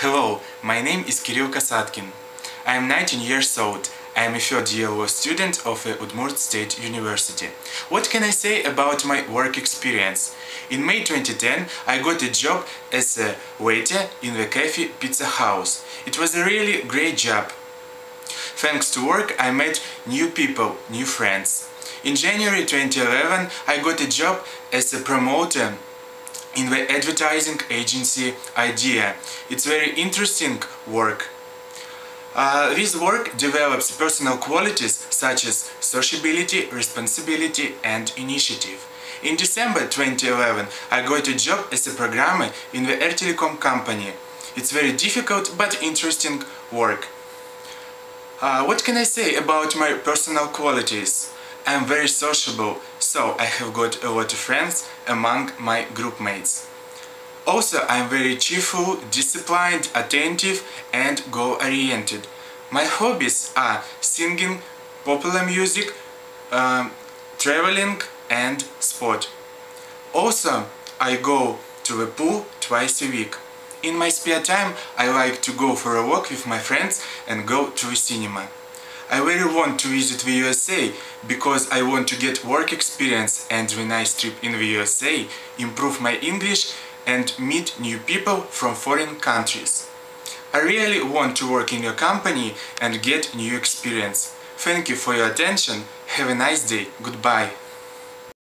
Hello, my name is Kirill Kasatkin. I am 19 years old. I am a third-year law student of Udmurt State University. What can I say about my work experience? In May 2010, I got a job as a waiter in the cafe Pizza House. It was a really great job. Thanks to work, I met new people, new friends. In January 2011, I got a job as a promoter in the advertising agency Idea. It's very interesting work. This work develops personal qualities such as sociability, responsibility and initiative. In December 2011, I got a job as a programmer in the Air Telecom company. It's very difficult but interesting work. What can I say about my personal qualities? I'm very sociable, so I have got a lot of friends among my group mates. Also, I'm very cheerful, disciplined, attentive and goal-oriented. My hobbies are singing, popular music, traveling and sport. Also, I go to the pool twice a week. In my spare time, I like to go for a walk with my friends and go to the cinema. I really want to visit the USA because I want to get work experience and a nice trip in the USA, improve my English and meet new people from foreign countries. I really want to work in your company and get new experience. Thank you for your attention. Have a nice day. Goodbye.